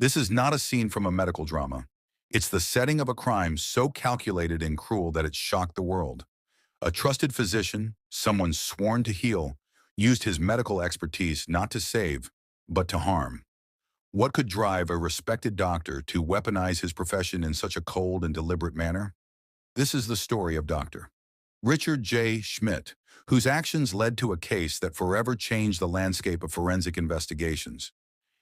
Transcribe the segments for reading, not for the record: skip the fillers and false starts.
This is not a scene from a medical drama. It's the setting of a crime so calculated and cruel that it shocked the world. A trusted physician, someone sworn to heal, used his medical expertise not to save, but to harm. What could drive a respected doctor to weaponize his profession in such a cold and deliberate manner? This is the story of Dr. Richard J. Schmidt, whose actions led to a case that forever changed the landscape of forensic investigations.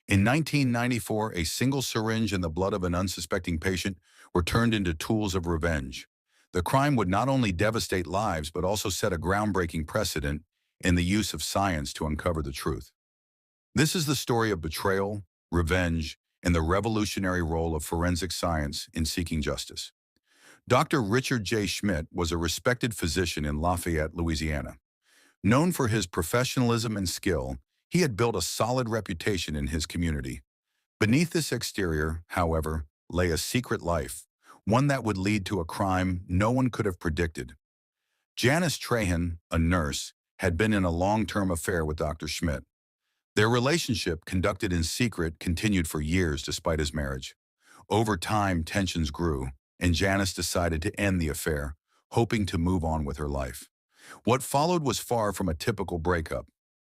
In 1994, a single syringe and the blood of an unsuspecting patient were turned into tools of revenge. The crime would not only devastate lives but also set a groundbreaking precedent in the use of science to uncover the truth. This is the story of betrayal, revenge, and the revolutionary role of forensic science in seeking justice. Dr. Richard J. Schmidt was a respected physician in Lafayette, Louisiana. Known for his professionalism and skill, he had built a solid reputation in his community. Beneath this exterior, however, lay a secret life, one that would lead to a crime no one could have predicted. Janice Trahan, a nurse, had been in a long-term affair with Dr. Schmidt. Their relationship, conducted in secret, continued for years despite his marriage. Over time, tensions grew, and Janice decided to end the affair, hoping to move on with her life. What followed was far from a typical breakup.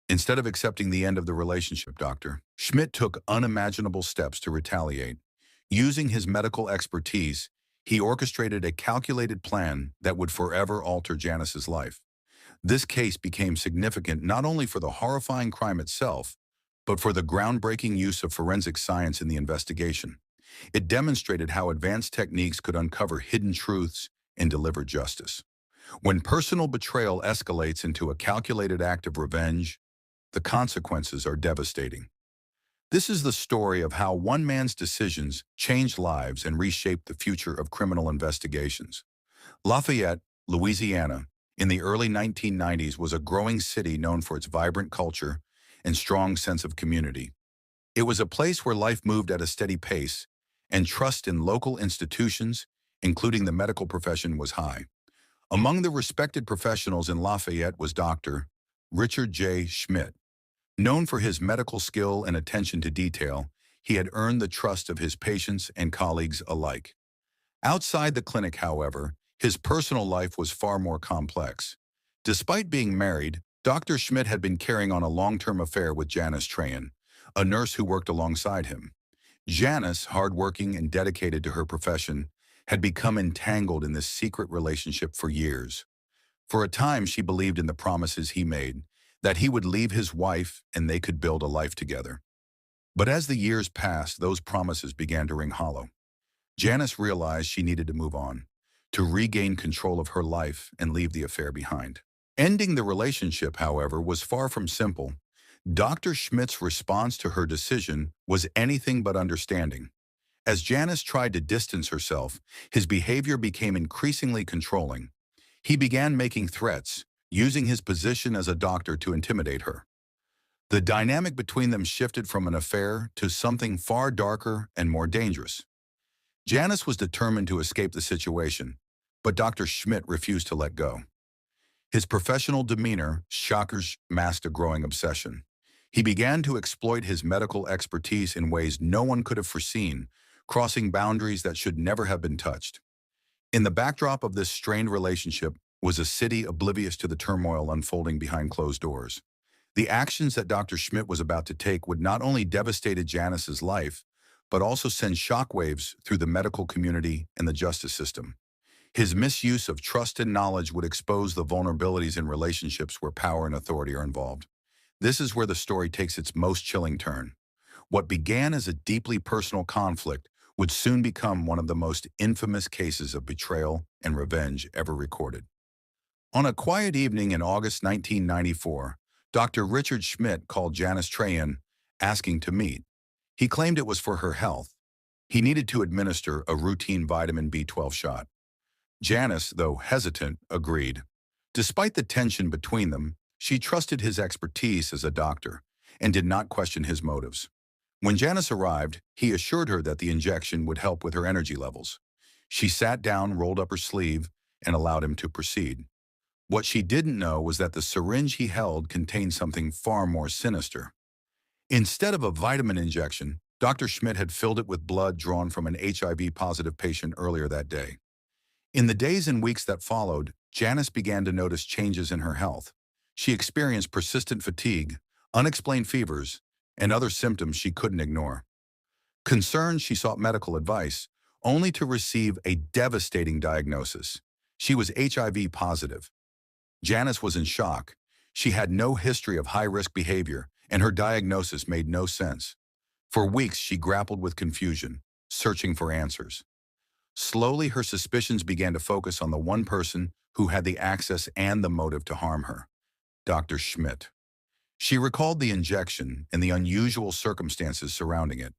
Instead of accepting the end of the relationship, Dr. Schmidt took unimaginable steps to retaliate. Using his medical expertise, he orchestrated a calculated plan that would forever alter Janice's life. This case became significant not only for the horrifying crime itself, but for the groundbreaking use of forensic science in the investigation. It demonstrated how advanced techniques could uncover hidden truths and deliver justice. When personal betrayal escalates into a calculated act of revenge, the consequences are devastating. This is the story of how one man's decisions changed lives and reshaped the future of criminal investigations. Lafayette, Louisiana, in the early 1990s was a growing city known for its vibrant culture and strong sense of community. It was a place where life moved at a steady pace, and trust in local institutions, including the medical profession, was high. Among the respected professionals in Lafayette was Dr. Richard J. Schmidt. Known for his medical skill and attention to detail, he had earned the trust of his patients and colleagues alike. Outside the clinic, however, his personal life was far more complex. Despite being married, Dr. Schmidt had been carrying on a long-term affair with Janice Trahan, a nurse who worked alongside him. Janice, hardworking and dedicated to her profession, had become entangled in this secret relationship for years. For a time, she believed in the promises he made, that he would leave his wife and they could build a life together. But as the years passed, those promises began to ring hollow. Janice realized she needed to move on, to regain control of her life and leave the affair behind. Ending the relationship, however, was far from simple. Dr. Schmidt's response to her decision was anything but understanding. As Janice tried to distance herself, his behavior became increasingly controlling. He began making threats, using his position as a doctor to intimidate her. The dynamic between them shifted from an affair to something far darker and more dangerous. Janice was determined to escape the situation, but Dr. Schmidt refused to let go. His professional demeanor, shockers, masked a growing obsession. He began to exploit his medical expertise in ways no one could have foreseen, crossing boundaries that should never have been touched. In the backdrop of this strained relationship was a city oblivious to the turmoil unfolding behind closed doors. The actions that Dr. Schmidt was about to take would not only devastate Janice's life, but also send shockwaves through the medical community and the justice system. His misuse of trust and knowledge would expose the vulnerabilities in relationships where power and authority are involved. This is where the story takes its most chilling turn. What began as a deeply personal conflict would soon become one of the most infamous cases of betrayal and revenge ever recorded. On a quiet evening in August 1994, Dr. Richard Schmidt called Janice Trahan, asking to meet. He claimed it was for her health. He needed to administer a routine vitamin B12 shot. Janice, though hesitant, agreed. Despite the tension between them, she trusted his expertise as a doctor and did not question his motives. When Janice arrived, he assured her that the injection would help with her energy levels. She sat down, rolled up her sleeve, and allowed him to proceed. What she didn't know was that the syringe he held contained something far more sinister. Instead of a vitamin injection, Dr. Schmidt had filled it with blood drawn from an HIV-positive patient earlier that day. In the days and weeks that followed, Janice began to notice changes in her health. She experienced persistent fatigue, unexplained fevers, and other symptoms she couldn't ignore. Concerned, she sought medical advice, only to receive a devastating diagnosis. She was HIV positive. Janice was in shock. She had no history of high-risk behavior, and her diagnosis made no sense. For weeks, she grappled with confusion, searching for answers. Slowly, her suspicions began to focus on the one person who had the access and the motive to harm her, Dr. Schmidt. She recalled the injection and the unusual circumstances surrounding it.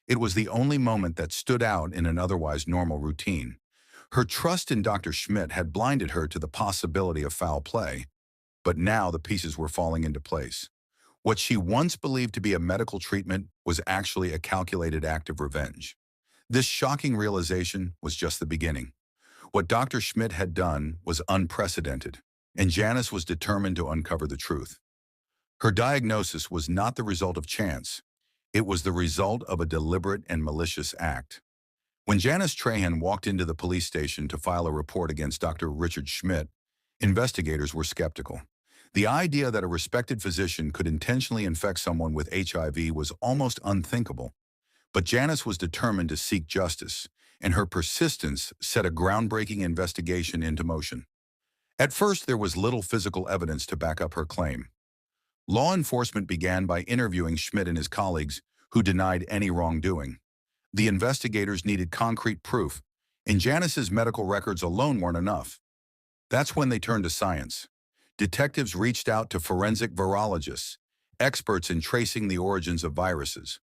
It was the only moment that stood out in an otherwise normal routine. Her trust in Dr. Schmidt had blinded her to the possibility of foul play, but now the pieces were falling into place. What she once believed to be a medical treatment was actually a calculated act of revenge. This shocking realization was just the beginning. What Dr. Schmidt had done was unprecedented, and Janice was determined to uncover the truth. Her diagnosis was not the result of chance. It was the result of a deliberate and malicious act. When Janice Trahan walked into the police station to file a report against Dr. Richard Schmidt, investigators were skeptical. The idea that a respected physician could intentionally infect someone with HIV was almost unthinkable. But Janice was determined to seek justice, and her persistence set a groundbreaking investigation into motion. At first, there was little physical evidence to back up her claim. Law enforcement began by interviewing Schmidt and his colleagues, who denied any wrongdoing. The investigators needed concrete proof, and Janice's medical records alone weren't enough. That's when they turned to science. Detectives reached out to forensic virologists, experts in tracing the origins of viruses.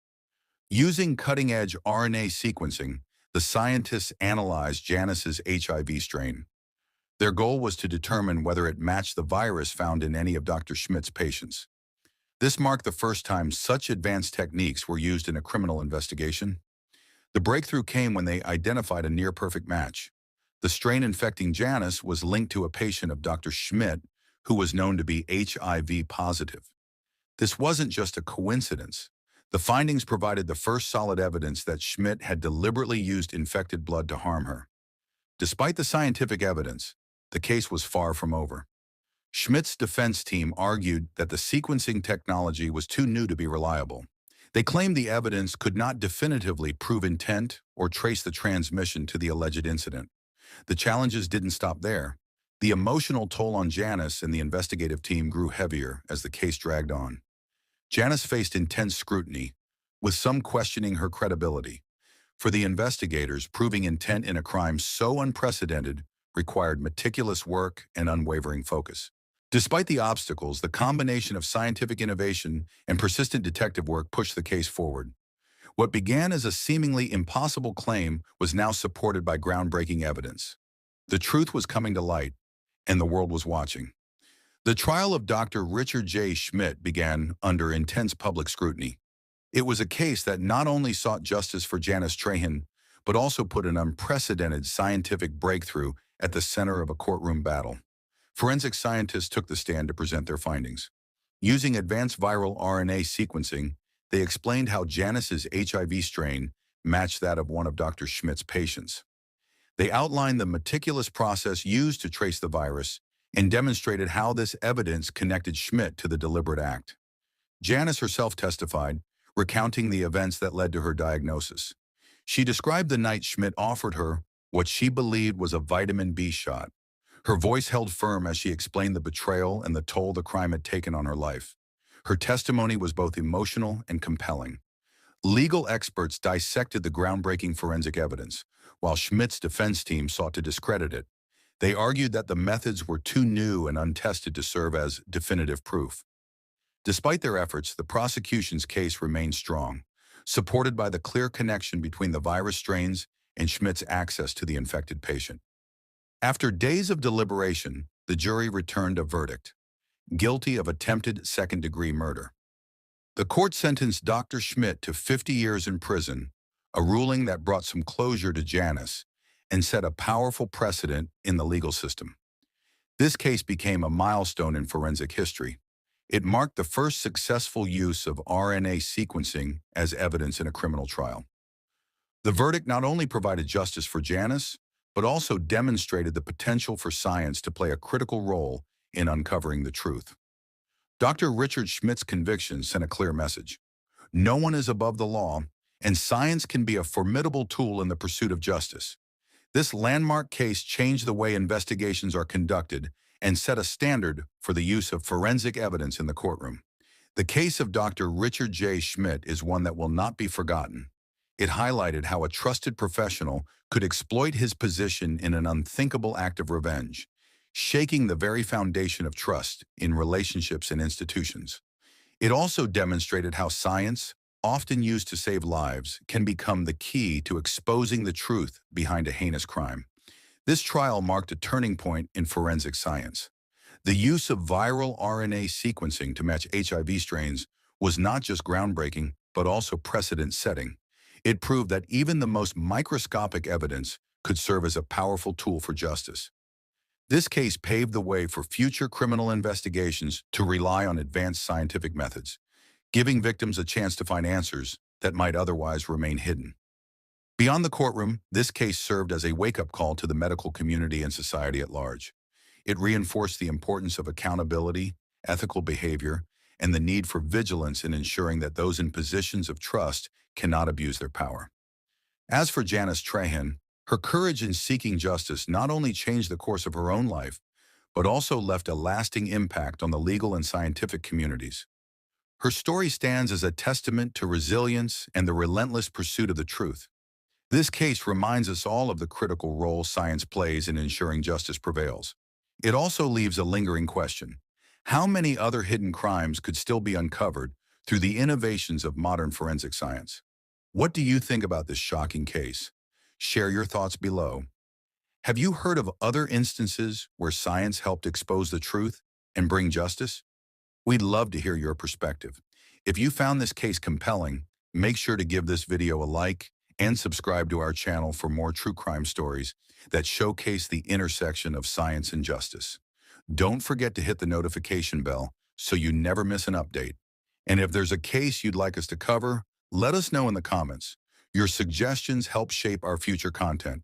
Using cutting-edge RNA sequencing, the scientists analyzed Janice's HIV strain. Their goal was to determine whether it matched the virus found in any of Dr. Schmidt's patients. This marked the first time such advanced techniques were used in a criminal investigation. The breakthrough came when they identified a near-perfect match. The strain infecting Janice was linked to a patient of Dr. Schmidt who was known to be HIV positive. This wasn't just a coincidence. The findings provided the first solid evidence that Schmidt had deliberately used infected blood to harm her. Despite the scientific evidence, the case was far from over. Schmidt's defense team argued that the sequencing technology was too new to be reliable. They claimed the evidence could not definitively prove intent or trace the transmission to the alleged incident. The challenges didn't stop there. The emotional toll on Janice and the investigative team grew heavier as the case dragged on. Janice faced intense scrutiny, with some questioning her credibility. For the investigators, proving intent in a crime so unprecedented required meticulous work and unwavering focus. Despite the obstacles, the combination of scientific innovation and persistent detective work pushed the case forward. What began as a seemingly impossible claim was now supported by groundbreaking evidence. The truth was coming to light, and the world was watching. The trial of Dr. Richard J. Schmidt began under intense public scrutiny. It was a case that not only sought justice for Janice Trahan, but also put an unprecedented scientific breakthrough at the center of a courtroom battle. Forensic scientists took the stand to present their findings. Using advanced viral RNA sequencing, they explained how Janice's HIV strain matched that of one of Dr. Schmidt's patients. They outlined the meticulous process used to trace the virus and demonstrated how this evidence connected Schmidt to the deliberate act. Janice herself testified, recounting the events that led to her diagnosis. She described the night Schmidt offered her what she believed was a vitamin B shot. Her voice held firm as she explained the betrayal and the toll the crime had taken on her life. Her testimony was both emotional and compelling. Legal experts dissected the groundbreaking forensic evidence, while Schmidt's defense team sought to discredit it. They argued that the methods were too new and untested to serve as definitive proof. Despite their efforts, the prosecution's case remained strong, supported by the clear connection between the virus strains and Schmidt's access to the infected patient. After days of deliberation, the jury returned a verdict: guilty of attempted second-degree murder. The court sentenced Dr. Schmidt to 50 years in prison, a ruling that brought some closure to Janice and set a powerful precedent in the legal system. This case became a milestone in forensic history. It marked the first successful use of RNA sequencing as evidence in a criminal trial. The verdict not only provided justice for Janice, but also demonstrated the potential for science to play a critical role in uncovering the truth. Dr. Richard Schmidt's conviction sent a clear message. No one is above the law, and science can be a formidable tool in the pursuit of justice. This landmark case changed the way investigations are conducted and set a standard for the use of forensic evidence in the courtroom. The case of Dr. Richard J. Schmidt is one that will not be forgotten. It highlighted how a trusted professional could exploit his position in an unthinkable act of revenge, shaking the very foundation of trust in relationships and institutions. It also demonstrated how science, often used to save lives, can become the key to exposing the truth behind a heinous crime. This trial marked a turning point in forensic science. The use of viral RNA sequencing to match HIV strains was not just groundbreaking, but also precedent-setting. It proved that even the most microscopic evidence could serve as a powerful tool for justice. This case paved the way for future criminal investigations to rely on advanced scientific methods, giving victims a chance to find answers that might otherwise remain hidden. Beyond the courtroom, this case served as a wake-up call to the medical community and society at large. It reinforced the importance of accountability, ethical behavior, and the need for vigilance in ensuring that those in positions of trust cannot abuse their power. As for Janice Trahan, her courage in seeking justice not only changed the course of her own life, but also left a lasting impact on the legal and scientific communities. Her story stands as a testament to resilience and the relentless pursuit of the truth. This case reminds us all of the critical role science plays in ensuring justice prevails. It also leaves a lingering question. How many other hidden crimes could still be uncovered through the innovations of modern forensic science? What do you think about this shocking case? Share your thoughts below. Have you heard of other instances where science helped expose the truth and bring justice? We'd love to hear your perspective. If you found this case compelling, make sure to give this video a like and subscribe to our channel for more true crime stories that showcase the intersection of science and justice. Don't forget to hit the notification bell so you never miss an update. And if there's a case you'd like us to cover, let us know in the comments. Your suggestions help shape our future content.